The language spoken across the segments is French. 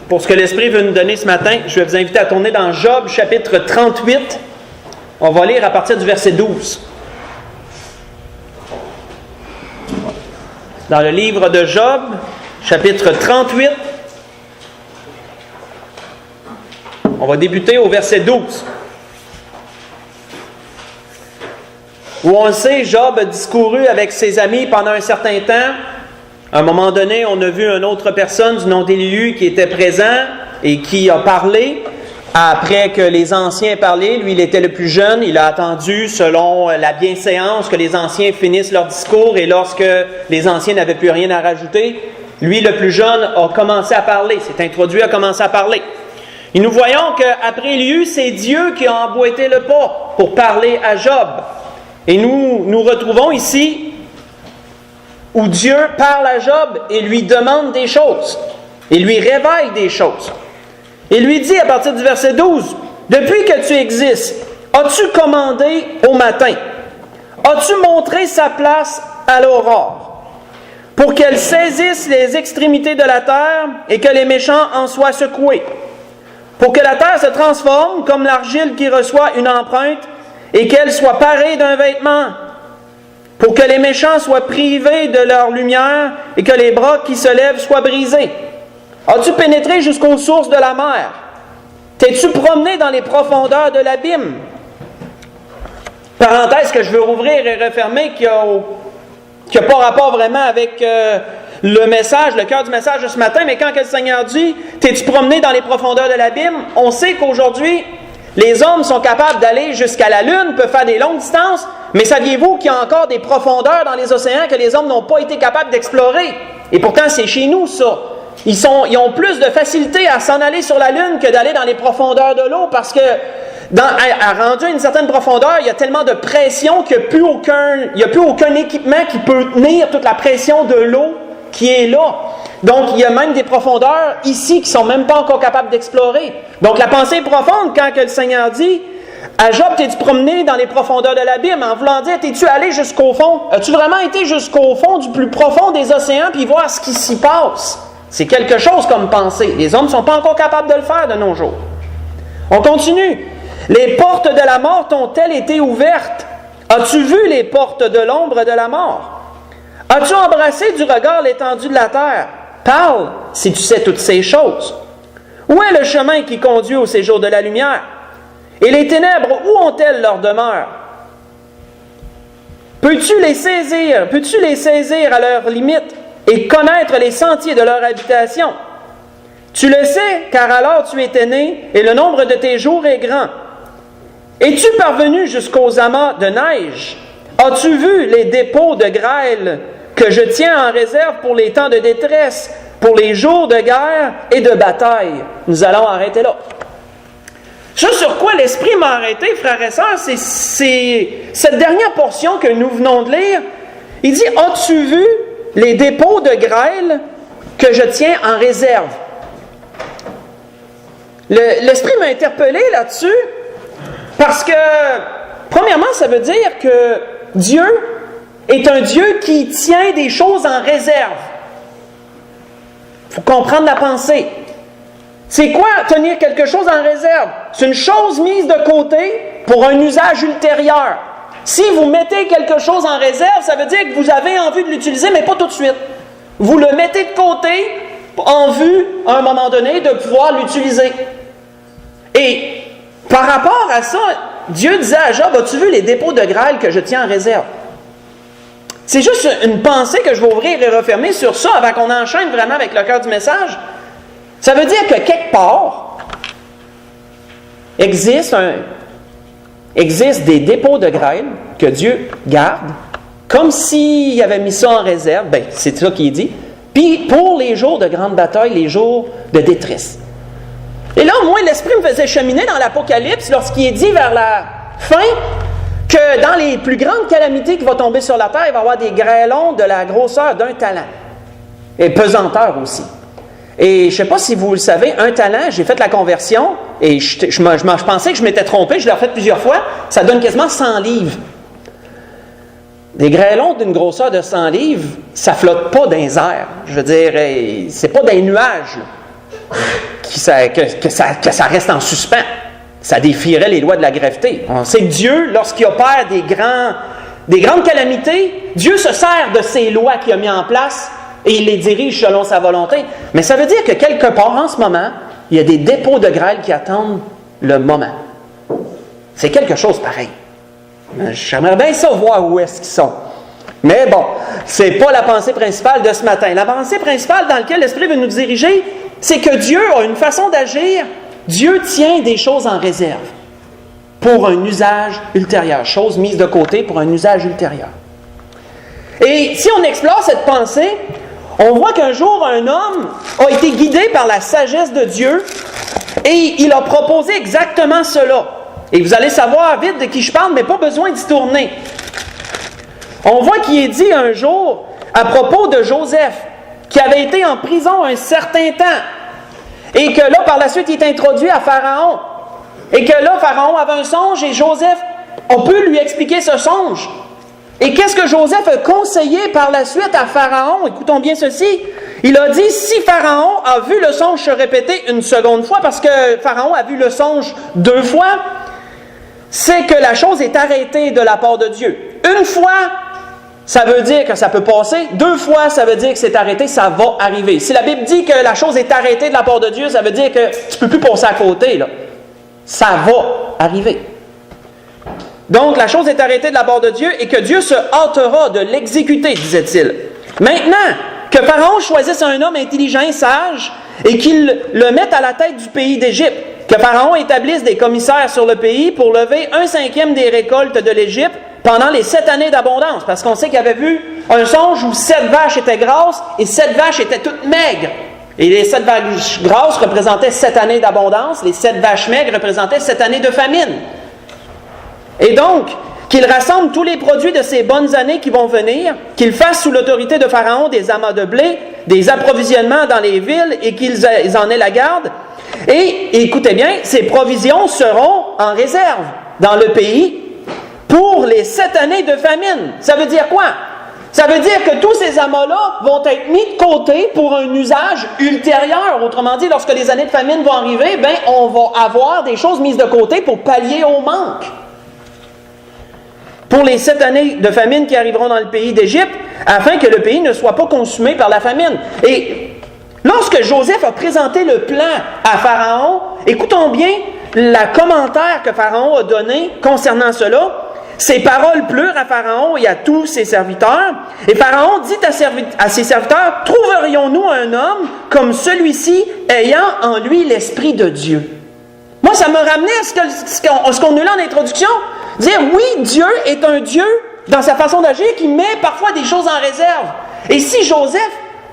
pour ce que l'Esprit veut nous donner ce matin, je vais vous inviter à tourner dans Job, chapitre 38. On va lire à partir du verset 12. Dans le livre de Job, chapitre 38, on va débuter au verset 12. Où on le sait, Job a discouru avec ses amis pendant un certain temps. À un moment donné, on a vu une autre personne du nom d'Élihu qui était présent et qui a parlé. Après que les anciens aient parlé, lui, il était le plus jeune. Il a attendu, selon la bienséance, que les anciens finissent leur discours. Et lorsque les anciens n'avaient plus rien à rajouter, lui, le plus jeune, a commencé à parler. S'est introduit, a commencé à parler. Et nous voyons qu'après Élihu, c'est Dieu qui a emboîté le pas pour parler à Job. Et nous retrouvons ici où Dieu parle à Job et lui demande des choses. Et lui réveille des choses. Et lui dit à partir du verset 12, « Depuis que tu existes, as-tu commandé au matin? As-tu montré sa place à l'aurore? Pour qu'elle saisisse les extrémités de la terre et que les méchants en soient secoués. Pour que la terre se transforme comme l'argile qui reçoit une empreinte et qu'elle soit parée d'un vêtement. Pour que les méchants soient privés de leur lumière et que les bras qui se lèvent soient brisés. As-tu pénétré jusqu'aux sources de la mer? T'es-tu promené dans les profondeurs de l'abîme? » Parenthèse que je veux rouvrir et refermer qui n'a pas rapport vraiment avec le message, le cœur du message de ce matin, mais quand que le Seigneur dit « T'es-tu promené dans les profondeurs de l'abîme? » On sait qu'aujourd'hui, les hommes sont capables d'aller jusqu'à la Lune, peuvent faire des longues distances, mais saviez-vous qu'il y a encore des profondeurs dans les océans que les hommes n'ont pas été capables d'explorer? Et pourtant, c'est chez nous, ça. Ils ont plus de facilité à s'en aller sur la Lune que d'aller dans les profondeurs de l'eau, parce que, rendu à une certaine profondeur, il y a tellement de pression qu'il n'y a plus aucun équipement qui peut tenir toute la pression de l'eau qui est là. Donc, il y a même des profondeurs ici qui ne sont même pas encore capables d'explorer. Donc, la pensée est profonde quand que le Seigneur dit « À Job, t'es-tu promené dans les profondeurs de l'abîme? » En voulant dire, t'es-tu allé jusqu'au fond? As-tu vraiment été jusqu'au fond du plus profond des océans puis voir ce qui s'y passe? C'est quelque chose comme pensée. Les hommes ne sont pas encore capables de le faire de nos jours. On continue. « Les portes de la mort t'ont-elles été ouvertes? As-tu vu les portes de l'ombre de la mort? As-tu embrassé du regard l'étendue de la terre? Parle, si tu sais toutes ces choses. Où est le chemin qui conduit au séjour de la lumière? Et les ténèbres, où ont-elles leur demeure? Peux-tu les saisir à leur limite et connaître les sentiers de leur habitation? Tu le sais, car alors tu étais né, et le nombre de tes jours est grand. Es-tu parvenu jusqu'aux amas de neige? As-tu vu les dépôts de grêle que je tiens en réserve pour les temps de détresse, pour les jours de guerre et de bataille? Nous allons arrêter là. Ce sur quoi l'Esprit m'a arrêté, frères et sœurs, c'est cette dernière portion que nous venons de lire. Il dit, « As-tu vu les dépôts de grêle que je tiens en réserve? » L'Esprit m'a interpellé là-dessus parce que, premièrement, ça veut dire que Dieu est un Dieu qui tient des choses en réserve. Il faut comprendre la pensée. C'est quoi tenir quelque chose en réserve? C'est une chose mise de côté pour un usage ultérieur. Si vous mettez quelque chose en réserve, ça veut dire que vous avez envie de l'utiliser, mais pas tout de suite. Vous le mettez de côté en vue, à un moment donné, de pouvoir l'utiliser. Et par rapport à ça, Dieu disait à Job, « As-tu vu les dépôts de grêle que je tiens en réserve? » C'est juste une pensée que je vais ouvrir et refermer sur ça avant qu'on enchaîne vraiment avec le cœur du message. Ça veut dire que quelque part, existe des dépôts de grêle que Dieu garde, comme s'il avait mis ça en réserve, ben, c'est ça qu'il dit, puis pour les jours de grande bataille, les jours de détresse. Et là, moi, l'Esprit me faisait cheminer dans l'Apocalypse lorsqu'il est dit vers la fin que dans les plus grandes calamités qui vont tomber sur la terre, il va y avoir des grêlons de la grosseur d'un talent. Et pesanteur aussi. Et je ne sais pas si vous le savez, un talent, j'ai fait la conversion, et je pensais que je m'étais trompé, je l'ai refait plusieurs fois, ça donne quasiment 100 livres. Des grêlons d'une grosseur de 100 livres, ça ne flotte pas dans les airs. Je veux dire, c'est pas des nuages. Là. que ça reste en suspens. Ça défierait les lois de la gravité. On sait que Dieu, lorsqu'il opère des grandes calamités, Dieu se sert de ces lois qu'il a mises en place et il les dirige selon sa volonté. Mais ça veut dire que quelque part en ce moment, il y a des dépôts de grêle qui attendent le moment. C'est quelque chose pareil. J'aimerais bien ça voir où est-ce qu'ils sont. Mais bon, c'est pas la pensée principale de ce matin. La pensée principale dans laquelle l'Esprit veut nous diriger, c'est que Dieu a une façon d'agir. Dieu tient des choses en réserve pour un usage ultérieur. Choses mises de côté pour un usage ultérieur. Et si on explore cette pensée, on voit qu'un jour, un homme a été guidé par la sagesse de Dieu et il a proposé exactement cela. Et vous allez savoir vite de qui je parle, mais pas besoin d'y tourner. On voit qu'il est dit un jour, à propos de Joseph, qui avait été en prison un certain temps, et que là, par la suite, il est introduit à Pharaon. Et que là, Pharaon avait un songe, et Joseph, on peut lui expliquer ce songe. Et qu'est-ce que Joseph a conseillé par la suite à Pharaon? Écoutons bien ceci. Il a dit, si Pharaon a vu le songe se répéter une seconde fois, parce que Pharaon a vu le songe 2 fois, c'est que la chose est arrêtée de la part de Dieu. Une fois, ça veut dire que ça peut passer. 2 fois, ça veut dire que c'est arrêté, ça va arriver. Si la Bible dit que la chose est arrêtée de la part de Dieu, ça veut dire que tu ne peux plus passer à côté, là. Ça va arriver. Donc, la chose est arrêtée de la part de Dieu et que Dieu se hâtera de l'exécuter, disait-il. Maintenant, que Pharaon choisisse un homme intelligent et sage et qu'il le mette à la tête du pays d'Égypte. Que Pharaon établisse des commissaires sur le pays pour lever 1/5 des récoltes de l'Égypte pendant les 7 années d'abondance. Parce qu'on sait qu'il avait vu un songe où 7 vaches étaient grasses et 7 vaches étaient toutes maigres. Et les 7 vaches grasses représentaient 7 années d'abondance, les 7 vaches maigres représentaient 7 années de famine. Et donc, qu'il rassemble tous les produits de ces bonnes années qui vont venir, qu'il fasse sous l'autorité de Pharaon des amas de blé, des approvisionnements dans les villes et qu'ils en aient la garde. Et écoutez bien, ces provisions seront en réserve dans le pays pour les 7 années de famine. Ça veut dire quoi? Ça veut dire que tous ces amas-là vont être mis de côté pour un usage ultérieur. Autrement dit, lorsque les années de famine vont arriver, on va avoir des choses mises de côté pour pallier au manque. Pour les 7 années de famine qui arriveront dans le pays d'Égypte, afin que le pays ne soit pas consumé par la famine. Et lorsque Joseph a présenté le plan à Pharaon, écoutons bien le commentaire que Pharaon a donné concernant cela. Ces paroles plurent à Pharaon et à tous ses serviteurs. Et Pharaon dit à ses serviteurs, « Trouverions-nous un homme comme celui-ci ayant en lui l'Esprit de Dieu? » Moi, ça m'a ramené à ce qu'on a lu en introduction. Dire, oui, Dieu est un Dieu, dans sa façon d'agir, qui met parfois des choses en réserve. Et si Joseph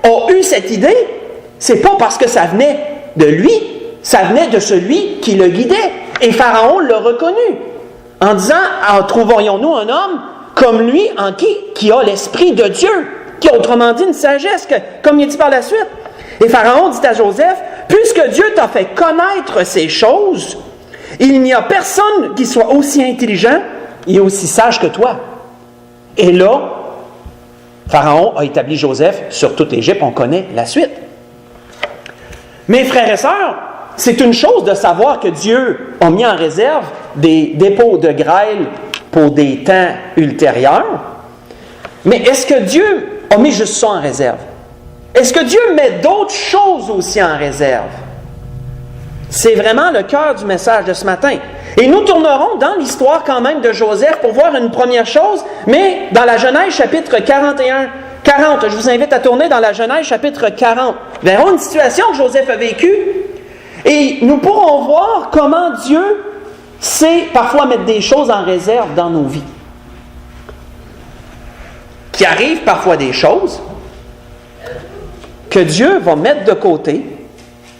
a eu cette idée, c'est pas parce que ça venait de lui, ça venait de celui qui le guidait. Et Pharaon l'a reconnu, en disant, trouverions-nous un homme comme lui, en qui a l'Esprit de Dieu, qui a autrement dit une sagesse, comme il dit par la suite. Et Pharaon dit à Joseph, puisque Dieu t'a fait connaître ces choses, il n'y a personne qui soit aussi intelligent et aussi sage que toi. Et là, Pharaon a établi Joseph sur toute l'Égypte. On connaît la suite. Mes frères et sœurs, c'est une chose de savoir que Dieu a mis en réserve des dépôts de grêle pour des temps ultérieurs. Mais est-ce que Dieu a mis juste ça en réserve? Est-ce que Dieu met d'autres choses aussi en réserve? C'est vraiment le cœur du message de ce matin. Et nous tournerons dans l'histoire quand même de Joseph pour voir une première chose, mais dans la Genèse chapitre 40, je vous invite à tourner dans la Genèse chapitre 40. Nous verrons une situation que Joseph a vécue et nous pourrons voir comment Dieu sait parfois mettre des choses en réserve dans nos vies. Qu'il arrive parfois des choses que Dieu va mettre de côté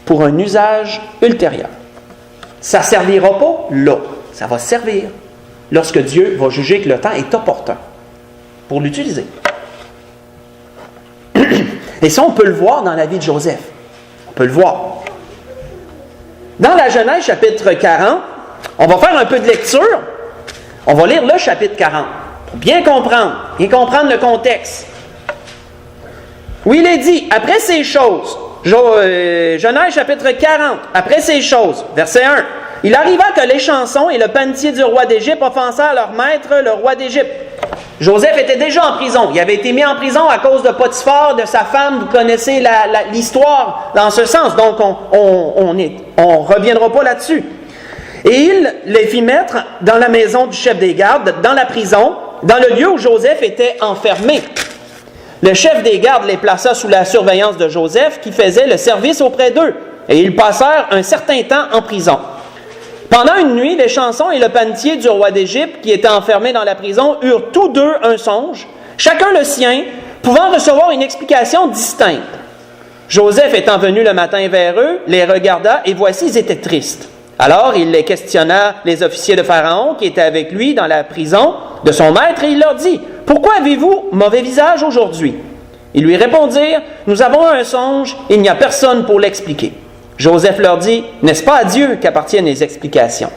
pour un usage ultérieur. Ça ne servira pas là. Ça va servir lorsque Dieu va juger que le temps est opportun pour l'utiliser. Et ça, on peut le voir dans la vie de Joseph. On peut le voir. Dans la Genèse chapitre 40, on va faire un peu de lecture. On va lire le chapitre 40 pour bien comprendre le contexte. Où il est dit, après ces choses, Genèse chapitre 40. Après ces choses, verset 1. Il arriva que les chansons et le panetier du roi d'Égypte offensèrent leur maître, le roi d'Égypte. Joseph était déjà en prison. Il avait été mis en prison à cause de Potiphar, de sa femme. Vous connaissez l'histoire dans ce sens. Donc, on ne reviendra pas là-dessus. Et il les fit mettre dans la maison du chef des gardes, dans la prison, dans le lieu où Joseph était enfermé. Le chef des gardes les plaça sous la surveillance de Joseph, qui faisait le service auprès d'eux. Et ils passèrent un certain temps en prison. Pendant une nuit, les chansons et le panetier du roi d'Égypte, qui étaient enfermés dans la prison, eurent tous deux un songe, chacun le sien, pouvant recevoir une explication distincte. Joseph étant venu le matin vers eux, les regarda, et voici, ils étaient tristes. Alors il les questionna, les officiers de Pharaon, qui étaient avec lui dans la prison de son maître, et il leur dit, « Pourquoi avez-vous mauvais visage aujourd'hui? » Ils lui répondirent, « Nous avons un songe, il n'y a personne pour l'expliquer. » Joseph leur dit, « N'est-ce pas à Dieu qu'appartiennent les explications?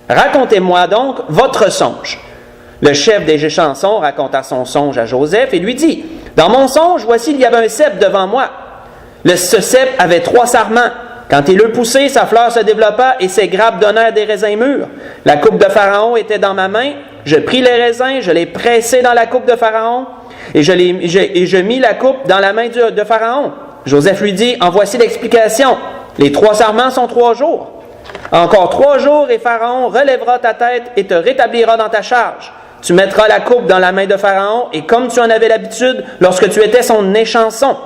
Racontez-moi donc votre songe. » Le chef des chansons raconta son songe à Joseph et lui dit, « Dans mon songe, voici, il y avait un cep devant moi. Ce cep avait 3 sarments. Quand il eut poussé, sa fleur se développa et ses grappes donnèrent des raisins mûrs. La coupe de Pharaon était dans ma main. Je pris les raisins, je les pressai dans la coupe de Pharaon et je mis la coupe dans la main de Pharaon. Joseph lui dit, « En voici l'explication. Les 3 sarments sont 3 jours. Encore 3 jours et Pharaon relèvera ta tête et te rétablira dans ta charge. Tu mettras la coupe dans la main de Pharaon et comme tu en avais l'habitude lorsque tu étais son échanson. »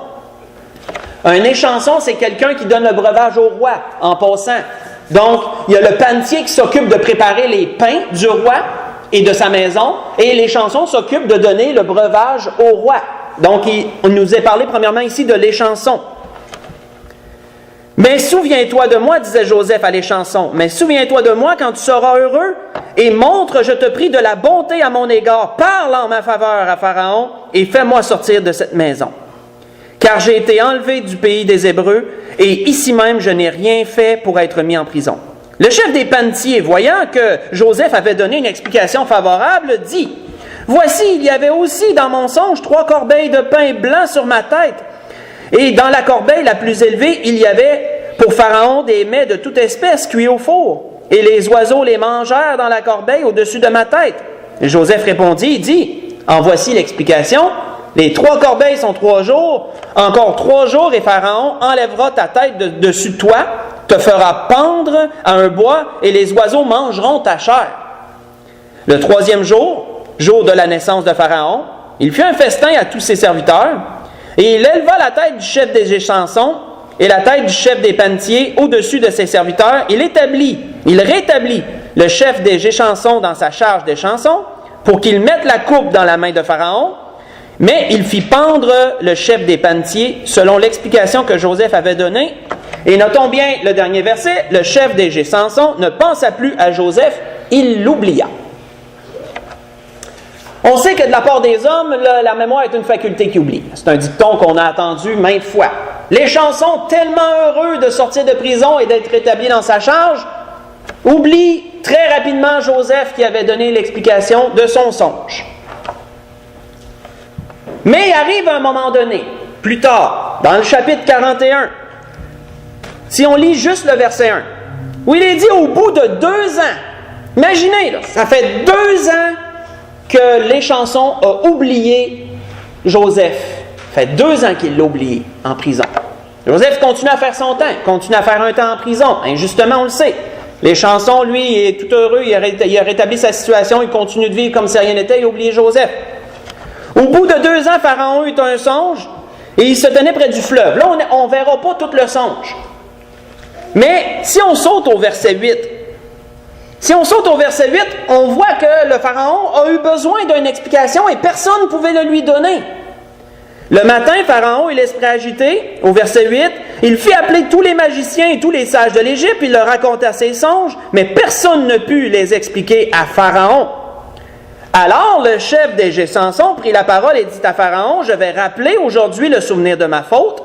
Un échanson, c'est quelqu'un qui donne le breuvage au roi en passant. Donc, il y a le panetier qui s'occupe de préparer les pains du roi et de sa maison, et l'échanson s'occupe de donner le breuvage au roi. Donc, on nous est parlé premièrement ici de l'échanson. « Mais souviens-toi de moi, disait Joseph à l'échanson, mais souviens-toi de moi quand tu seras heureux, et montre, je te prie, de la bonté à mon égard, parle en ma faveur à Pharaon, et fais-moi sortir de cette maison. Car j'ai été enlevé du pays des Hébreux, et ici même je n'ai rien fait pour être mis en prison. » Le chef des panetiers, voyant que Joseph avait donné une explication favorable, dit, « Voici, il y avait aussi dans mon songe 3 corbeilles de pain blanc sur ma tête, et dans la corbeille la plus élevée, il y avait pour Pharaon des mets de toute espèce cuits au four, et les oiseaux les mangèrent dans la corbeille au-dessus de ma tête. » Et Joseph répondit, il dit, « En voici l'explication. Les 3 corbeilles sont 3 jours, encore 3 jours, et Pharaon enlèvera ta tête dessus de toi, te fera pendre à un bois, et les oiseaux mangeront ta chair. » Le 3e jour, jour de la naissance de Pharaon, il fit un festin à tous ses serviteurs, et il éleva la tête du chef des chansons et la tête du chef des panetiers au-dessus de ses serviteurs. Il rétablit le chef des chansons dans sa charge des chansons pour qu'il mette la coupe dans la main de Pharaon, mais il fit pendre le chef des panetiers selon l'explication que Joseph avait donnée. Et notons bien le dernier verset, le chef des chansons ne pensa plus à Joseph, il l'oublia. On sait que de la part des hommes, la mémoire est une faculté qui oublie. C'est un dicton qu'on a entendu maintes fois. Les chansons, tellement heureux de sortir de prison et d'être rétablis dans sa charge, oublient très rapidement Joseph qui avait donné l'explication de son songe. Mais il arrive un moment donné, plus tard, dans le chapitre 41, si on lit juste le verset 1, où il est dit au bout de 2 ans, imaginez, là, ça fait 2 ans que les chansons a oublié Joseph. Ça fait 2 ans qu'il l'a oublié en prison. Joseph continue à faire son temps, continue à faire un temps en prison. Injustement, on le sait. Les chansons, lui, il est tout heureux, il a rétabli sa situation, il continue de vivre comme si rien n'était, il a oublié Joseph. Au bout de 2 ans, Pharaon eut un songe et il se tenait près du fleuve. Là, on ne verra pas tout le songe. Mais si on saute au verset 8, on voit que le Pharaon a eu besoin d'une explication et personne ne pouvait le lui donner. Le matin, Pharaon eut l'esprit agité, au verset 8, il fit appeler tous les magiciens et tous les sages de l'Égypte, il leur raconta ses songes, mais personne ne put les expliquer à Pharaon. Alors le chef des chansons prit la parole et dit à Pharaon, « Je vais rappeler aujourd'hui le souvenir de ma faute. »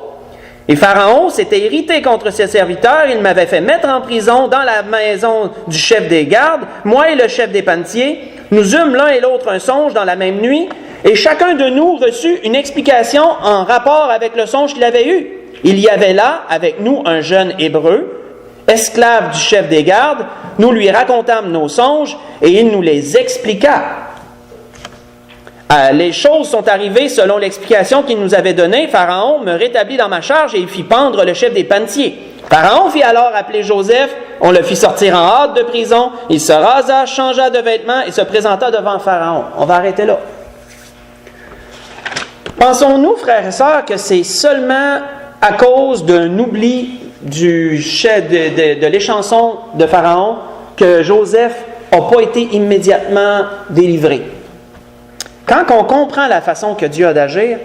Et Pharaon s'était irrité contre ses serviteurs, il m'avait fait mettre en prison dans la maison du chef des gardes, moi et le chef des panetiers. Nous eûmes l'un et l'autre un songe dans la même nuit, et chacun de nous reçut une explication en rapport avec le songe qu'il avait eu. il y avait là avec nous un jeune Hébreu, esclave du chef des gardes. Nous lui racontâmes nos songes et il nous les expliqua. Les choses sont arrivées selon l'explication qu'il nous avait donnée. Pharaon me rétablit dans ma charge et il fit pendre le chef des panetiers. Pharaon fit alors appeler Joseph, on le fit sortir en hâte de prison, il se rasa, changea de vêtements et se présenta devant Pharaon. On va arrêter là. Pensons-nous, frères et sœurs, que c'est seulement à cause d'un oubli du chef de l'échanson de Pharaon que Joseph n'a pas été immédiatement délivré? Quand on comprend la façon que Dieu a d'agir,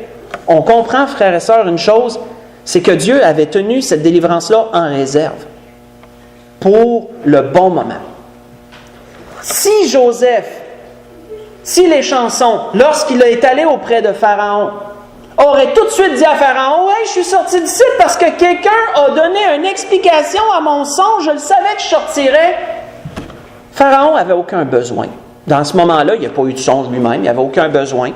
on comprend, frères et sœurs, une chose, c'est que Dieu avait tenu cette délivrance-là en réserve pour le bon moment. Si Joseph, si les chansons, lorsqu'il est allé auprès de Pharaon, aurait tout de suite dit à Pharaon, « Ouais, je suis sorti d'ici parce que quelqu'un a donné une explication à mon songe, je le savais que je sortirais. » Pharaon n'avait aucun besoin. Dans ce moment-là, il n'y a pas eu de songe lui-même, il n'y avait aucun besoin.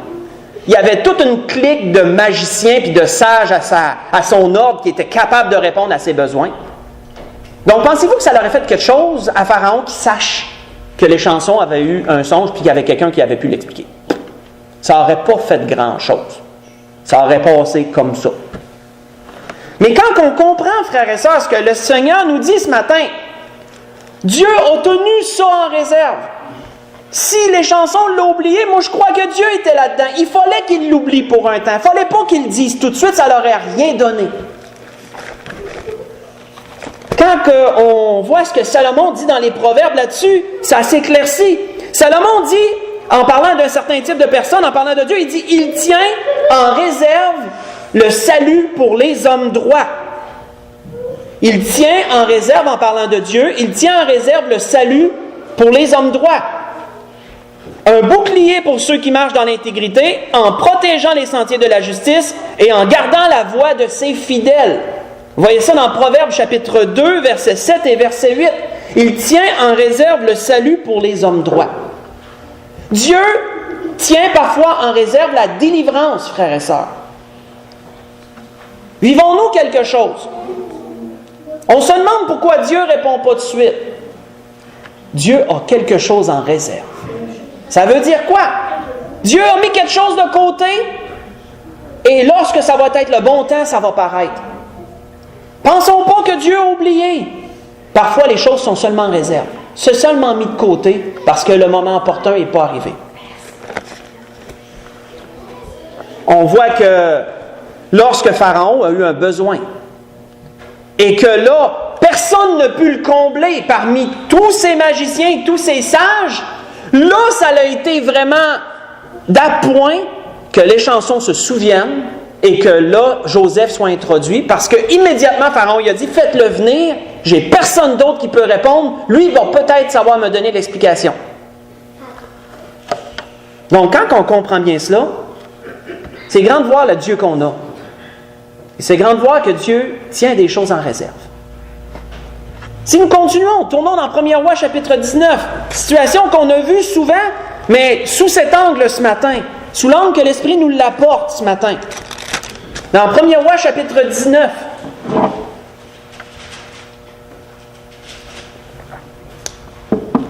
Il y avait toute une clique de magiciens et de sages à son ordre qui étaient capables de répondre à ses besoins. Donc, pensez-vous que ça leur aurait fait quelque chose à Pharaon qui sache que les chansons avaient eu un songe puis qu'il y avait quelqu'un qui avait pu l'expliquer? Ça n'aurait pas fait grand-chose. Ça aurait passé comme ça. Mais quand on comprend, frères et sœurs, ce que le Seigneur nous dit ce matin, Dieu a tenu ça en réserve. Si les chansons l'ont oublié, moi je crois que Dieu était là-dedans. Il fallait qu'il l'oublie pour un temps. Il ne fallait pas qu'il le dise tout de suite, ça ne leur aurait rien donné. Quand on voit ce que Salomon dit dans les Proverbes là-dessus, ça s'éclaircit. Salomon dit, en parlant d'un certain type de personne, en parlant de Dieu, il dit « Il tient en réserve le salut pour les hommes droits. » Il tient en réserve, en parlant de Dieu, il tient en réserve le salut pour les hommes droits. Un bouclier pour ceux qui marchent dans l'intégrité, en protégeant les sentiers de la justice et en gardant la voie de ses fidèles. Vous voyez ça dans Proverbes chapitre 2, versets 7 et verset 8. Il tient en réserve le salut pour les hommes droits. Dieu tient parfois en réserve la délivrance, frères et sœurs. Vivons-nous quelque chose? On se demande pourquoi Dieu ne répond pas de suite. Dieu a quelque chose en réserve. Ça veut dire quoi? Dieu a mis quelque chose de côté et lorsque ça va être le bon temps, ça va paraître. Pensons pas que Dieu a oublié. Parfois, les choses sont seulement en réserve. C'est seulement mis de côté parce que le moment opportun n'est pas arrivé. On voit que lorsque Pharaon a eu un besoin et que là, personne n'a pu le combler parmi tous ces magiciens et tous ces sages, là, ça a été vraiment d'appoint que les chansons se souviennent et que là, Joseph soit introduit parce que immédiatement Pharaon il a dit « Faites-le venir, j'ai personne d'autre qui peut répondre, lui va peut-être savoir me donner l'explication. » Donc, quand on comprend bien cela, c'est grand de voir le Dieu qu'on a. Et c'est grand de voir que Dieu tient des choses en réserve. Si nous continuons, tournons dans 1er Roi chapitre 19, situation qu'on a vue souvent, mais sous cet angle ce matin, sous l'angle que l'Esprit nous l'apporte ce matin. Dans 1er Roi chapitre 19,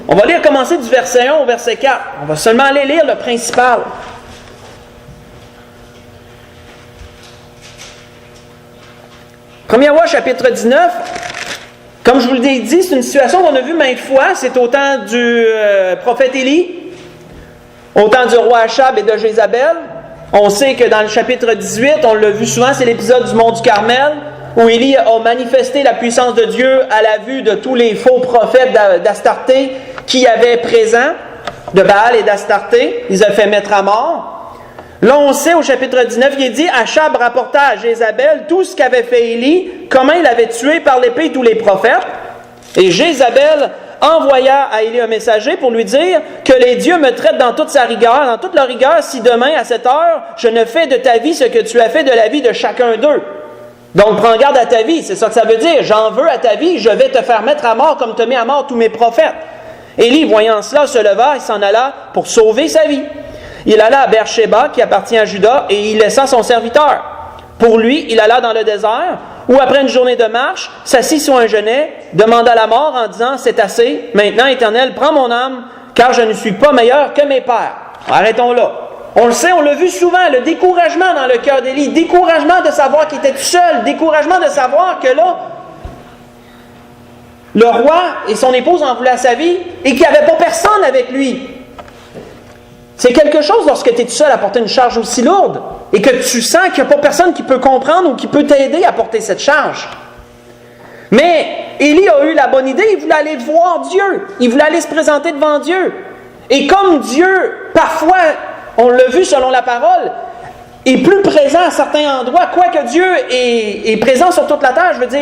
on va lire commencer du verset 1 au verset 4. On va seulement aller lire le principal. 1er Roi chapitre 19, comme je vous l'ai dit, c'est une situation qu'on a vue maintes fois. C'est au temps du prophète Élie, au temps du roi Achab et de Jézabel. On sait que dans le chapitre 18, on l'a vu souvent, c'est l'épisode du mont du Carmel, où Élie a manifesté la puissance de Dieu à la vue de tous les faux prophètes d'Astarté qui y avaient présents, de Baal et d'Astarté. Ils ont fait mettre à mort. Là, on sait, au chapitre 19, il est dit, Achab rapporta à Jézabel tout ce qu'avait fait Élie, comment il avait tué par l'épée tous les prophètes. Et Jézabel envoya à Élie un messager pour lui dire que les dieux me traitent dans toute sa rigueur, dans toute leur rigueur, si demain, à cette heure, je ne fais de ta vie ce que tu as fait de la vie de chacun d'eux. Donc, prends garde à ta vie, c'est ça que ça veut dire. J'en veux à ta vie, je vais te faire mettre à mort comme tu as mis à mort tous mes prophètes. Élie, voyant cela, se leva et s'en alla pour sauver sa vie. Il alla à Beersheba, qui appartient à Juda, et il laissa son serviteur. Pour lui, il alla dans le désert, ou après une journée de marche, s'assit sur un genêt, demanda la mort en disant « C'est assez, maintenant, Éternel, prends mon âme, car je ne suis pas meilleur que mes pères. » Arrêtons là. On le sait, on l'a vu souvent, le découragement dans le cœur d'Élie, découragement de savoir qu'il était tout seul, découragement de savoir que là, le roi et son épouse en voulaient à sa vie et qu'il n'y avait pas personne avec lui. C'est quelque chose lorsque tu es tout seul à porter une charge aussi lourde et que tu sens qu'il n'y a pas personne qui peut comprendre ou qui peut t'aider à porter cette charge. Mais Élie a eu la bonne idée, il voulait aller voir Dieu, il voulait aller se présenter devant Dieu. Et comme Dieu, parfois, on l'a vu selon la parole, est plus présent à certains endroits, quoique Dieu est présent sur toute la terre, je veux dire,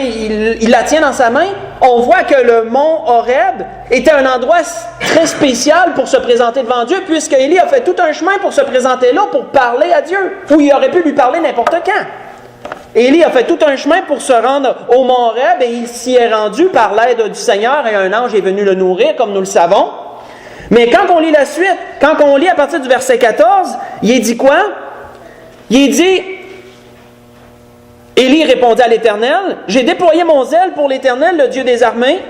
il la tient dans sa main, on voit que le mont Horeb était un endroit très spécial pour se présenter devant Dieu, puisque Élie a fait tout un chemin pour se présenter là, pour parler à Dieu, où il aurait pu lui parler n'importe quand. Élie a fait tout un chemin pour se rendre au mont Horeb, et il s'y est rendu par l'aide du Seigneur, et un ange est venu le nourrir, comme nous le savons. Mais quand on lit la suite, quand on lit à partir du verset 14, il est dit quoi? Il est dit, Élie répondit à l'Éternel, « J'ai déployé mon zèle pour l'Éternel, le Dieu des armées,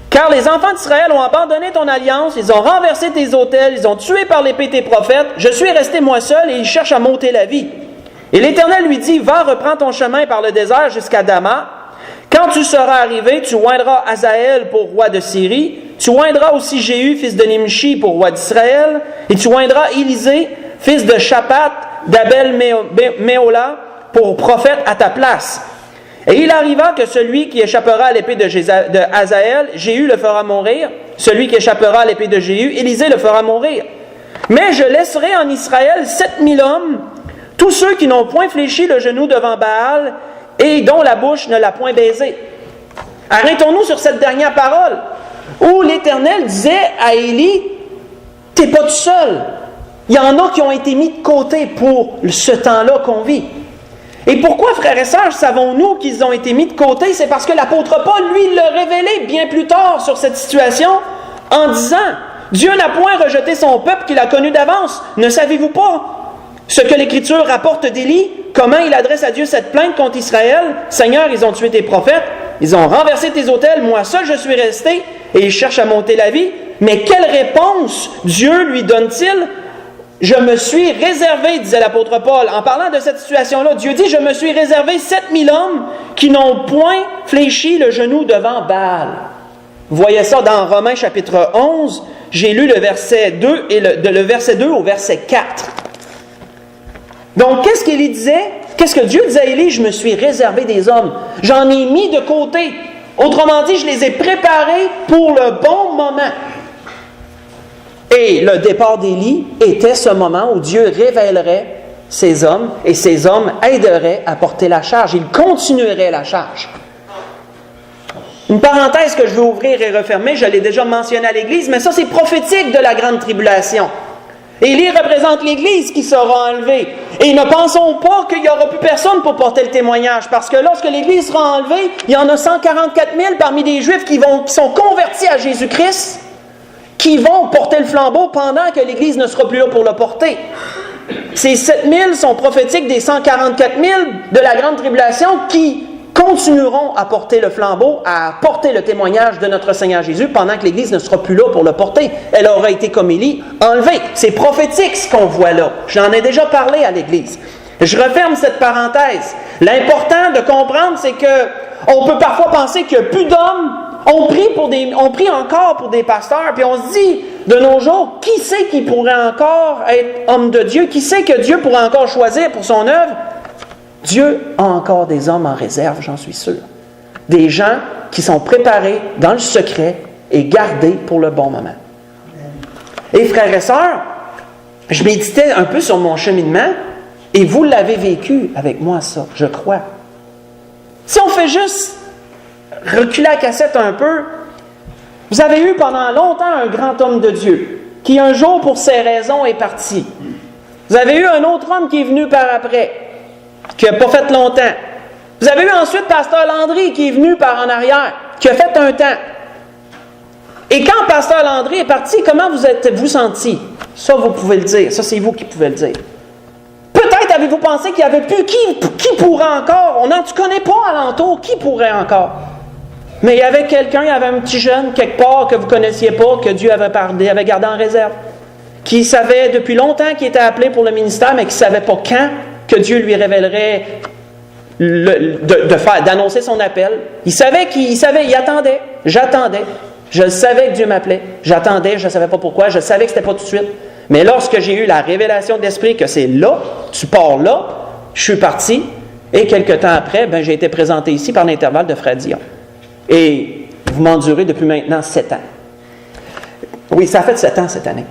car les enfants d'Israël ont abandonné ton alliance, ils ont renversé tes autels, ils ont tué par l'épée tes prophètes, je suis resté moi seul et ils cherchent à m'ôter la vie. » Et l'Éternel lui dit, « Va, reprends ton chemin par le désert jusqu'à Damas. Quand tu seras arrivé, tu oindras Hazaël pour roi de Syrie, tu oindras aussi Jéhu, fils de Nimshi, pour roi d'Israël, et tu oindras Élisée, fils de Shaphat, d'Abel-Méola, pour prophète à ta place. Et il arriva que celui qui échappera à l'épée de Hazaël, Jéhu le fera mourir. Celui qui échappera à l'épée de Jéhu, Élisée le fera mourir. Mais je laisserai en Israël 7000 hommes, tous ceux qui n'ont point fléchi le genou devant Baal et dont la bouche ne l'a point baisé. » Arrêtons-nous sur cette dernière parole, où l'Éternel disait à Élie, « T'es pas tout seul. Il y en a qui ont été mis de côté pour ce temps-là qu'on vit. » Et pourquoi, frères et sœurs, savons-nous qu'ils ont été mis de côté? C'est parce que l'apôtre Paul, lui, l'a révélé bien plus tard sur cette situation en disant « Dieu n'a point rejeté son peuple qu'il a connu d'avance. Ne savez-vous pas ce que l'Écriture rapporte d'Élie? Comment il adresse à Dieu cette plainte contre Israël? Seigneur, ils ont tué tes prophètes, ils ont renversé tes autels, moi seul je suis resté, et ils cherchent à monter la vie. Mais quelle réponse Dieu lui donne-t-il? Je me suis réservé, disait l'apôtre Paul, en parlant de cette situation-là, Dieu dit, je me suis réservé 7000 hommes qui n'ont point fléchi le genou devant Baal. Vous voyez ça dans Romains chapitre 11, j'ai lu le verset 2, et le verset 2 au verset 4. Donc, qu'est-ce qu'Élie disait? Qu'est-ce que Dieu disait à Élie? Je me suis réservé des hommes. J'en ai mis de côté. Autrement dit, je les ai préparés pour le bon moment. Et le départ d'Élie était ce moment où Dieu révélerait ces hommes et ces hommes aideraient à porter la charge. Ils continueraient la charge. Une parenthèse que je veux ouvrir et refermer, je l'ai déjà mentionné à l'Église, mais ça c'est prophétique de la grande tribulation. Élie représente l'Église qui sera enlevée. Et ne pensons pas qu'il n'y aura plus personne pour porter le témoignage, parce que lorsque l'Église sera enlevée, il y en a 144 000 parmi des Juifs qui sont convertis à Jésus-Christ, qui vont porter le flambeau pendant que l'Église ne sera plus là pour le porter. Ces 7 000 sont prophétiques des 144 000 de la grande tribulation qui continueront à porter le flambeau, à porter le témoignage de notre Seigneur Jésus pendant que l'Église ne sera plus là pour le porter. Elle aura été, comme Élie, enlevée. C'est prophétique ce qu'on voit là. J'en ai déjà parlé à l'Église. Je referme cette parenthèse. L'important de comprendre, c'est que on peut parfois penser qu'il n'y a plus d'hommes. On prie encore pour des pasteurs, puis on se dit, de nos jours, qui sait qui pourrait encore être homme de Dieu? Qui sait que Dieu pourrait encore choisir pour son œuvre? Dieu a encore des hommes en réserve, j'en suis sûr. Des gens qui sont préparés dans le secret et gardés pour le bon moment. Et frères et sœurs, je méditais un peu sur mon cheminement, et vous l'avez vécu avec moi, ça, je crois. Si on fait juste reculer la cassette un peu, vous avez eu pendant longtemps un grand homme de Dieu, qui un jour, pour ses raisons, est parti. Vous avez eu un autre homme qui est venu par après, qui n'a pas fait longtemps. Vous avez eu ensuite Pasteur Landry, qui est venu par en arrière, qui a fait un temps. Et quand Pasteur Landry est parti, comment vous êtes-vous senti? Ça, vous pouvez le dire. Ça, c'est vous qui pouvez le dire. Peut-être avez-vous pensé qu'il n'y avait plus? Qui pourrait encore? Tu ne connais pas alentour, qui pourrait encore? Mais il y avait quelqu'un, il y avait un petit jeune quelque part que vous ne connaissiez pas, que Dieu avait gardé en réserve, qui savait depuis longtemps qu'il était appelé pour le ministère, mais qui ne savait pas quand que Dieu lui révélerait d'annoncer son appel. Il attendait. J'attendais. Je savais que Dieu m'appelait. J'attendais, je ne savais pas pourquoi, je savais que ce n'était pas tout de suite. Mais lorsque j'ai eu la révélation d'esprit que c'est là, tu pars là, je suis parti, et quelque temps après, j'ai été présenté ici par l'intervalle de Frère Dion. Et vous m'endurez depuis maintenant 7 ans. Oui, ça a fait 7 ans cette année.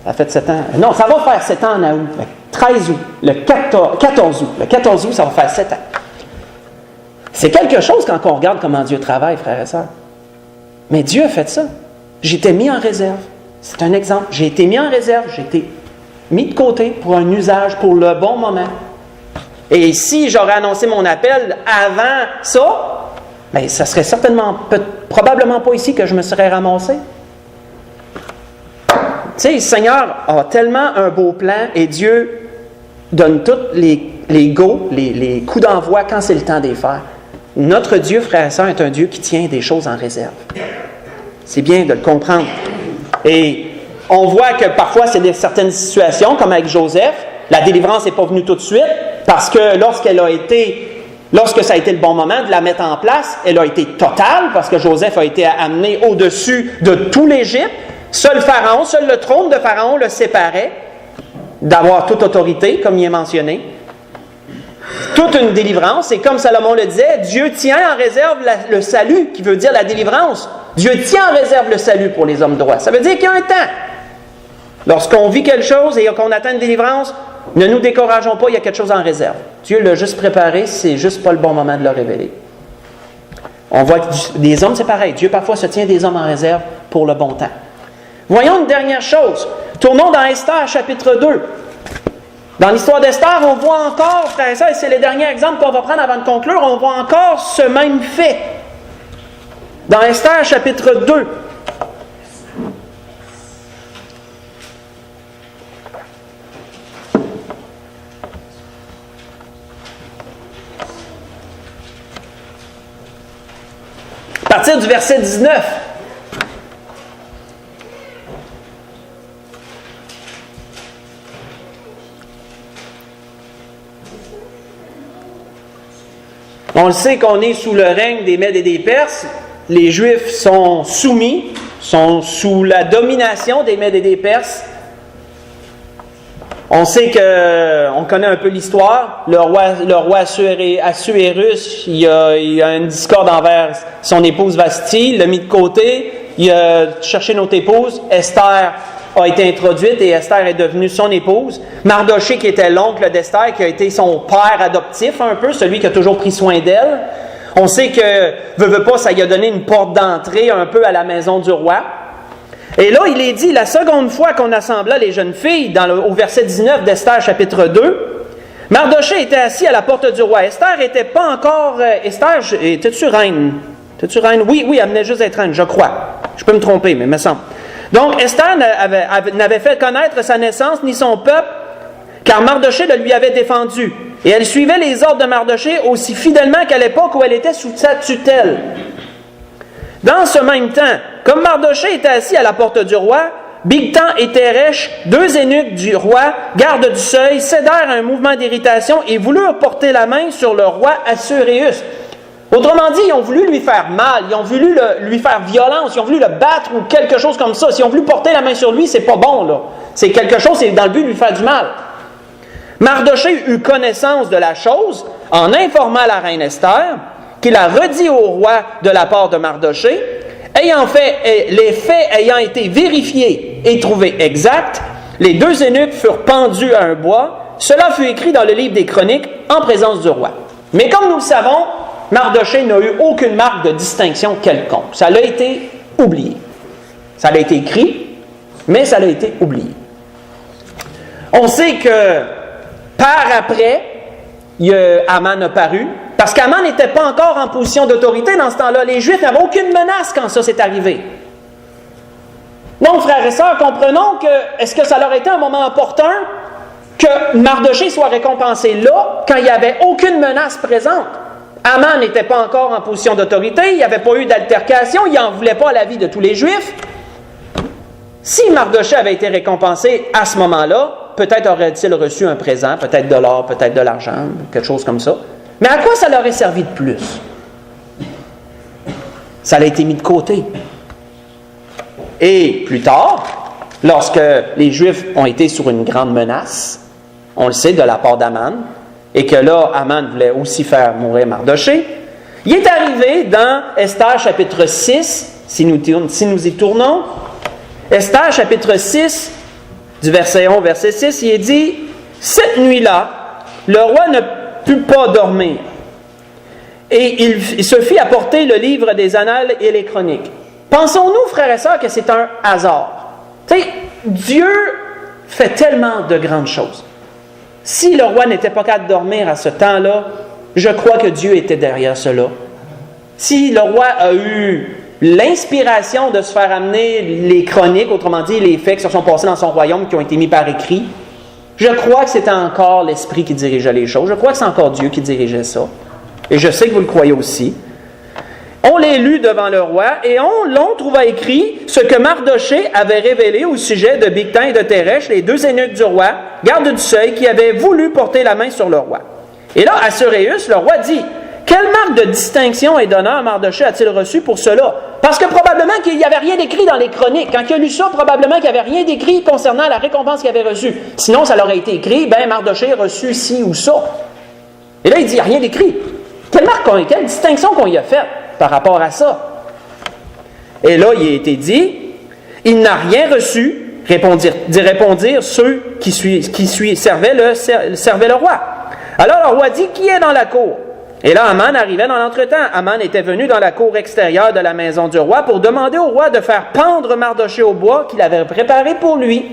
Ça a fait 7 ans. Non, ça va faire 7 ans en août. Le 13 août. Le 14 août. Le 14 août, ça va faire 7 ans. C'est quelque chose quand on regarde comment Dieu travaille, frères et sœurs. Mais Dieu a fait ça. J'étais mis en réserve. C'est un exemple. J'ai été mis en réserve. J'ai été mis de côté pour un usage, pour le bon moment. Et si j'aurais annoncé mon appel avant ça, ça serait probablement pas ici que je me serais ramassé. Tu sais, le Seigneur a tellement un beau plan et Dieu donne tous les coups d'envoi quand c'est le temps de les faire. Notre Dieu, frère et sœur, est un Dieu qui tient des choses en réserve. C'est bien de le comprendre. Et on voit que parfois, c'est certaines situations, comme avec Joseph, la délivrance n'est pas venue tout de suite, parce que lorsque ça a été le bon moment de la mettre en place, elle a été totale, parce que Joseph a été amené au-dessus de tout l'Égypte. Seul le trône de Pharaon le séparait d'avoir toute autorité, comme il est mentionné. Toute une délivrance, et comme Salomon le disait, Dieu tient en réserve le salut, qui veut dire la délivrance. Dieu tient en réserve le salut pour les hommes droits. Ça veut dire qu'il y a un temps. Lorsqu'on vit quelque chose et qu'on atteint une délivrance, ne nous décourageons pas, il y a quelque chose en réserve. Dieu l'a juste préparé, c'est juste pas le bon moment de le révéler. On voit que des hommes, c'est pareil. Dieu parfois se tient des hommes en réserve pour le bon temps. Voyons une dernière chose. Tournons dans Esther, chapitre 2. Dans l'histoire d'Esther, on voit encore, frères et sœurs, et c'est le dernier exemple qu'on va prendre avant de conclure, on voit encore ce même fait. Dans Esther, chapitre 2. À partir du verset 19. On le sait qu'on est sous le règne des Mèdes et des Perses. Les Juifs sont soumis, sont sous la domination des Mèdes et des Perses. On sait on connaît un peu l'histoire. Le roi Assuérus, il a une discorde envers son épouse Vasti, il l'a mis de côté, il a cherché une autre épouse. Esther a été introduite et Esther est devenue son épouse. Mardoché, qui était l'oncle d'Esther, qui a été son père adoptif un peu, celui qui a toujours pris soin d'elle. On sait que, veut pas, ça lui a donné une porte d'entrée un peu à la maison du roi. Et là, il est dit, la seconde fois qu'on assembla les jeunes filles, au verset 19 d'Esther, chapitre 2, Mardoché était assis à la porte du roi. Esther n'était pas encore... Esther, étais-tu reine? Oui, elle venait juste d'être reine, je crois. Je peux me tromper, mais il me semble. Donc, Esther n'avait fait connaître sa naissance ni son peuple, car Mardoché le lui avait défendu. Et elle suivait les ordres de Mardoché aussi fidèlement qu'à l'époque où elle était sous sa tutelle. Dans ce même temps, comme Mardoché était assis à la porte du roi, Bigtan et Teresh, 2 eunuques du roi, gardes du seuil, cédèrent à un mouvement d'irritation et voulurent porter la main sur le roi Assuérus. Autrement dit, ils ont voulu lui faire mal, ils ont voulu lui faire violence, ils ont voulu le battre ou quelque chose comme ça. S'ils ont voulu porter la main sur lui, c'est pas bon, là. C'est quelque chose, c'est dans le but de lui faire du mal. Mardoché eut connaissance de la chose en informant la reine Esther, qui l'a redit au roi de la part de Mardoché. Les faits ayant été vérifiés et trouvés exacts, les 2 eunuques furent pendus à un bois. Cela fut écrit dans le livre des Chroniques en présence du roi. Mais comme nous le savons, Mardoché n'a eu aucune marque de distinction quelconque. Ça l'a été oublié. Ça l'a été écrit, mais ça l'a été oublié. On sait que par après, Haman a paru, parce qu'Haman n'était pas encore en position d'autorité dans ce temps-là. Les Juifs n'avaient aucune menace quand ça s'est arrivé. Donc, frères et sœurs, comprenons que, est-ce que ça leur était un moment opportun que Mardoché soit récompensé là, quand il n'y avait aucune menace présente. Haman n'était pas encore en position d'autorité, il n'y avait pas eu d'altercation, il n'en voulait pas à la vie de tous les Juifs. Si Mardoché avait été récompensé à ce moment-là, peut-être aurait-il reçu un présent, peut-être de l'or, peut-être de l'argent, quelque chose comme ça. Mais à quoi ça leur aurait servi de plus? Ça a été mis de côté. Et plus tard, lorsque les Juifs ont été sur une grande menace, on le sait, de la part d'Aman, et que là, Haman voulait aussi faire mourir Mardoché, il est arrivé dans Esther chapitre 6, si nous y tournons, Esther chapitre 6, du verset 1 au verset 6, il est dit « Cette nuit-là, le roi ne put pas dormir, et il se fit apporter le livre des annales et les chroniques. » Pensons-nous, frères et sœurs, que c'est un hasard? Tu sais, Dieu fait tellement de grandes choses. Si le roi n'était pas capable de dormir à ce temps-là, je crois que Dieu était derrière cela. Si le roi a eu l'inspiration de se faire amener les chroniques, autrement dit les faits qui se sont passés dans son royaume, qui ont été mis par écrit, je crois que c'était encore l'Esprit qui dirigeait les choses. Je crois que c'est encore Dieu qui dirigeait ça. Et je sais que vous le croyez aussi. On les lut devant le roi et l'on trouva écrit ce que Mardoché avait révélé au sujet de Bigtan et de Téresh, les deux eunuques du roi, gardes du seuil, qui avaient voulu porter la main sur le roi. Et là, Assuérus, le roi, dit « Quelle marque de distinction et d'honneur Mardoché a-t-il reçu pour cela? » Parce que probablement qu'il n'y avait rien d'écrit dans les chroniques. Quand il a lu ça, probablement qu'il n'y avait rien d'écrit concernant la récompense qu'il avait reçue. Sinon, ça leur aurait été écrit, Mardoché a reçu ci ou ça. Et là, il dit, il n'y a rien d'écrit. Quelle marque, quelle distinction qu'on y a faite par rapport à ça? Et là, il a été dit, il n'a rien reçu, répondirent ceux qui servaient le roi. Alors le roi dit, qui est dans la cour? Et là, Haman arrivait dans l'entretemps. Haman était venu dans la cour extérieure de la maison du roi pour demander au roi de faire pendre Mardoché au bois qu'il avait préparé pour lui.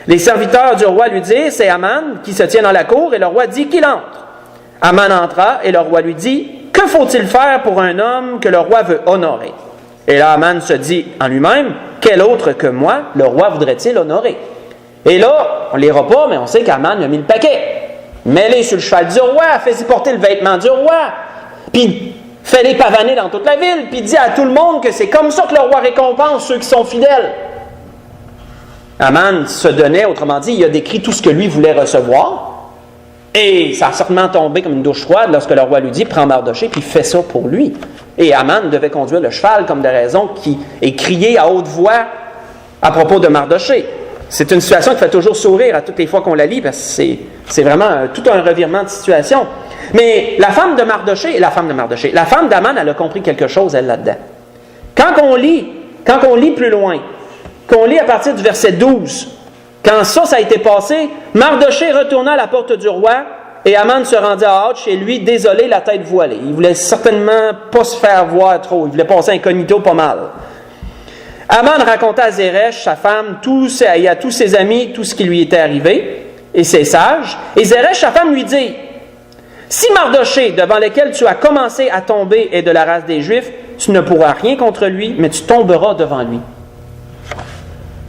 Les serviteurs du roi lui dirent, c'est Haman qui se tient dans la cour, et le roi dit qu'il entre. Haman entra, et le roi lui dit, que faut-il faire pour un homme que le roi veut honorer? Et là, Haman se dit en lui-même, quel autre que moi, le roi voudrait-il honorer? Et là, on ne lira pas, mais on sait qu'Haman a mis le paquet. Mets-les sur le cheval du roi, fais-y porter le vêtement du roi, puis fais-les pavaner dans toute la ville, puis dis à tout le monde que c'est comme ça que le roi récompense ceux qui sont fidèles. Haman se donnait, autrement dit, il a décrit tout ce que lui voulait recevoir, et ça a certainement tombé comme une douche froide lorsque le roi lui dit, prends Mardoché, puis fais ça pour lui. Et Haman devait conduire le cheval comme de raison et crier à haute voix à propos de Mardoché. C'est une situation qui fait toujours sourire à toutes les fois qu'on la lit, parce que c'est vraiment tout un revirement de situation. Mais la femme d'Haman, elle a compris quelque chose, elle, là-dedans. Quand on lit plus loin, qu'on lit à partir du verset 12, quand ça a été passé, Mardoché retourna à la porte du roi, et Haman se rendit à hâte chez lui, désolé, la tête voilée. Il voulait certainement pas se faire voir trop, il voulait passer incognito pas mal. Haman raconta à Zeresh, sa femme, et à tous ses amis, tout ce qui lui était arrivé, et ses sages. Et Zeresh, sa femme, lui dit, « Si Mardoché, devant lequel tu as commencé à tomber, est de la race des Juifs, tu ne pourras rien contre lui, mais tu tomberas devant lui. »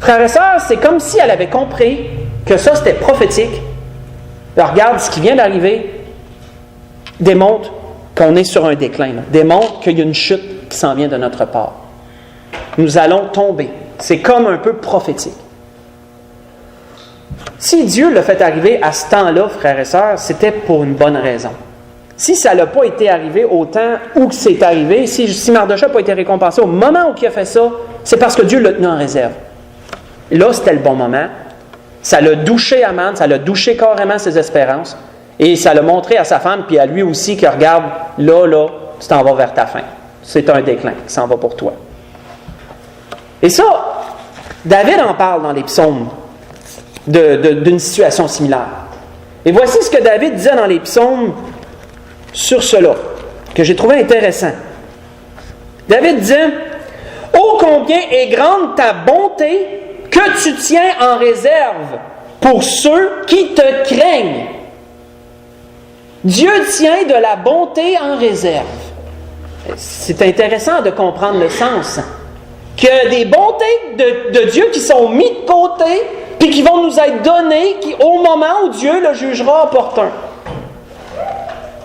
Frères et sœurs, c'est comme si elle avait compris que ça, c'était prophétique. Alors, regarde, ce qui vient d'arriver démontre qu'on est sur un déclin, démontre qu'il y a une chute qui s'en vient de notre part. Nous allons tomber. C'est comme un peu prophétique. Si Dieu l'a fait arriver à ce temps-là, frères et sœurs, c'était pour une bonne raison. Si ça n'a pas été arrivé au temps où c'est arrivé, si Mardoché n'a pas été récompensé au moment où il a fait ça, c'est parce que Dieu l'a tenu en réserve. Là, c'était le bon moment. Ça l'a douché Haman, ça l'a douché carrément ses espérances, et ça l'a montré à sa femme, puis à lui aussi, que regarde, là, tu t'en vas vers ta fin. C'est un déclin qui s'en va pour toi. Et ça, David en parle dans les psaumes d'une situation similaire. Et voici ce que David disait dans les psaumes sur cela, que j'ai trouvé intéressant. David disait, « Ô combien est grande ta bonté que tu tiens en réserve pour ceux qui te craignent. » Dieu tient de la bonté en réserve. C'est intéressant de comprendre le sens. Que des bontés de Dieu qui sont mises de côté puis qui vont nous être donnés au moment où Dieu le jugera opportun.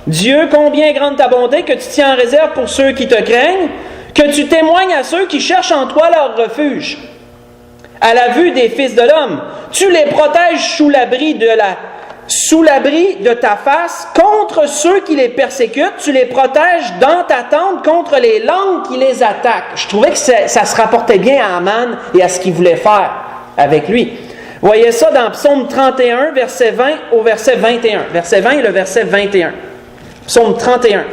Dieu, combien est grande ta bonté que tu tiens en réserve pour ceux qui te craignent, que tu témoignes à ceux qui cherchent en toi leur refuge. À la vue des fils de l'homme, tu les protèges sous l'abri de ta face contre ceux qui les persécutent, tu les protèges dans ta tente contre les langues qui les attaquent. Je trouvais que ça se rapportait bien à Aman et à ce qu'il voulait faire avec lui. Vous voyez ça dans Psaume 31, verset 20 au verset 21. Verset 20 et le verset 21. Psaume 31.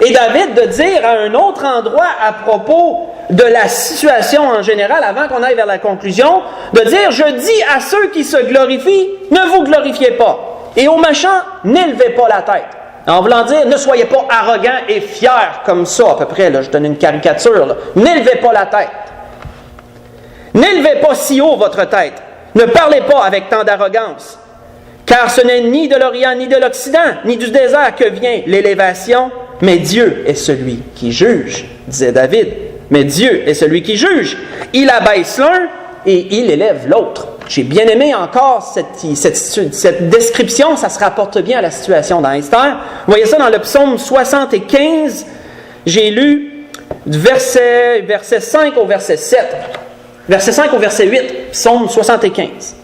Et David de dire à un autre endroit à propos de la situation en général, avant qu'on aille vers la conclusion, de dire « Je dis à ceux qui se glorifient, ne vous glorifiez pas. Et aux méchants, n'élevez pas la tête. » En voulant dire « Ne soyez pas arrogants et fiers comme ça, à peu près. » Là, je donne une caricature. Là. N'élevez pas la tête. N'élevez pas si haut votre tête. Ne parlez pas avec tant d'arrogance. Car ce n'est ni de l'Orient, ni de l'Occident, ni du désert que vient l'élévation, mais Dieu est celui qui juge, disait David. Mais Dieu est celui qui juge. Il abaisse l'un et il élève l'autre. J'ai bien aimé encore cette description, ça se rapporte bien à la situation dans Esther. Vous voyez ça dans le psaume 75, j'ai lu du verset 5 au verset 7. Verset 5 au verset 8, psaume 75.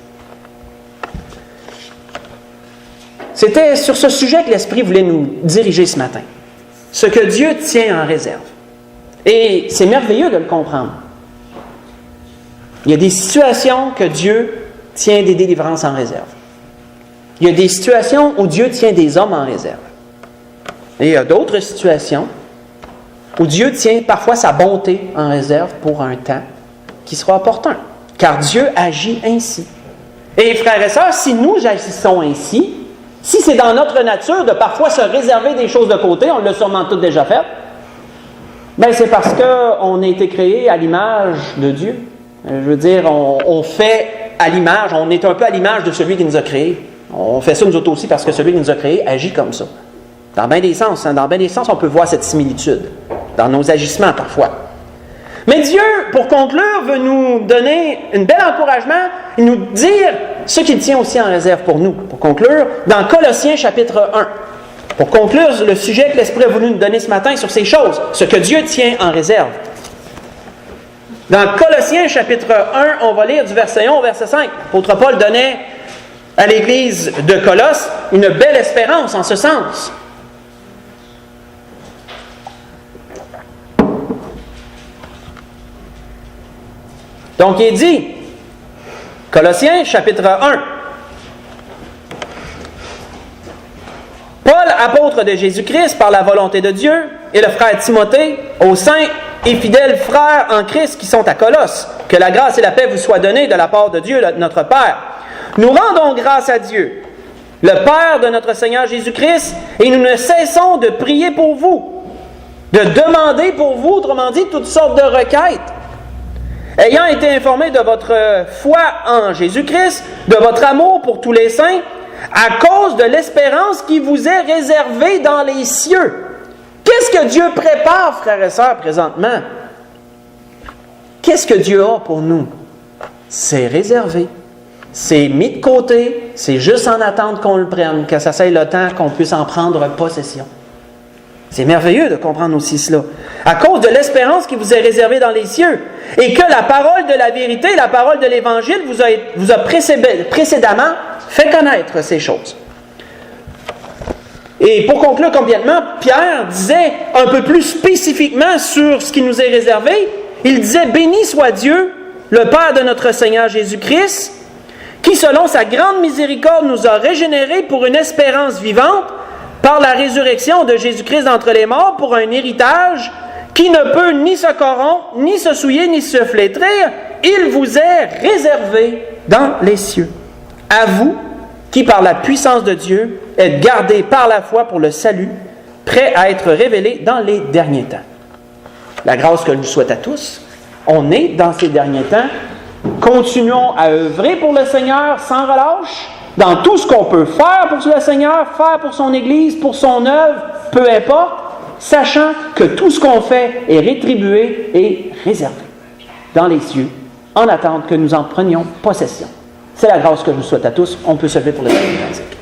C'était sur ce sujet que l'Esprit voulait nous diriger ce matin. Ce que Dieu tient en réserve. Et c'est merveilleux de le comprendre. Il y a des situations que Dieu tient des délivrances en réserve. Il y a des situations où Dieu tient des hommes en réserve. Et il y a d'autres situations où Dieu tient parfois sa bonté en réserve pour un temps qui sera opportun. Car Dieu agit ainsi. Et frères et sœurs, si nous agissons ainsi, si c'est dans notre nature de parfois se réserver des choses de côté, on l'a sûrement toutes déjà fait, bien c'est parce qu'on a été créé à l'image de Dieu. Je veux dire, on fait à l'image, on est un peu à l'image de celui qui nous a créés. On fait ça nous autres aussi parce que celui qui nous a créés agit comme ça. Dans bien des sens, dans bien des sens, on peut voir cette similitude dans nos agissements parfois. Mais Dieu, pour conclure, veut nous donner un bel encouragement et nous dire ce qu'il tient aussi en réserve pour nous. Pour conclure, dans Colossiens chapitre 1. Pour conclure le sujet que l'Esprit a voulu nous donner ce matin sur ces choses, ce que Dieu tient en réserve. Dans Colossiens chapitre 1, on va lire du verset 1 au verset 5. L'apôtre Paul donnait à l'Église de Colosse une belle espérance en ce sens. Donc il dit, Colossiens chapitre 1, Paul, apôtre de Jésus-Christ par la volonté de Dieu, et le frère Timothée, aux saints et fidèles frères en Christ qui sont à Colosse, que la grâce et la paix vous soient données de la part de Dieu, notre Père. Nous rendons grâce à Dieu, le Père de notre Seigneur Jésus-Christ, et nous ne cessons de prier pour vous, de demander pour vous, autrement dit, toutes sortes de requêtes. Ayant été informés de votre foi en Jésus-Christ, de votre amour pour tous les saints, à cause de l'espérance qui vous est réservée dans les cieux. Qu'est-ce que Dieu prépare, frères et sœurs, présentement? Qu'est-ce que Dieu a pour nous? C'est réservé. C'est mis de côté. C'est juste en attente qu'on le prenne, que ça s'aille le temps qu'on puisse en prendre possession. C'est merveilleux de comprendre aussi cela. À cause de l'espérance qui vous est réservée dans les cieux, et que la parole de la vérité, la parole de l'Évangile vous a précédemment fait connaître ces choses. Et pour conclure complètement, Pierre disait un peu plus spécifiquement sur ce qui nous est réservé. Il disait « Béni soit Dieu, le Père de notre Seigneur Jésus-Christ, qui selon sa grande miséricorde nous a régénérés pour une espérance vivante, par la résurrection de Jésus-Christ d'entre les morts pour un héritage qui ne peut ni se corrompre, ni se souiller, ni se flétrir. Il vous est réservé dans les cieux. À vous, qui par la puissance de Dieu êtes gardés par la foi pour le salut, prêts à être révélés dans les derniers temps. La grâce que je vous souhaite à tous. On est dans ces derniers temps. Continuons à œuvrer pour le Seigneur sans relâche. Dans tout ce qu'on peut faire pour le Seigneur, faire pour son Église, pour son œuvre, peu importe, sachant que tout ce qu'on fait est rétribué et réservé dans les cieux en attente que nous en prenions possession. C'est la grâce que je vous souhaite à tous. On peut se lever pour le dernier cantique.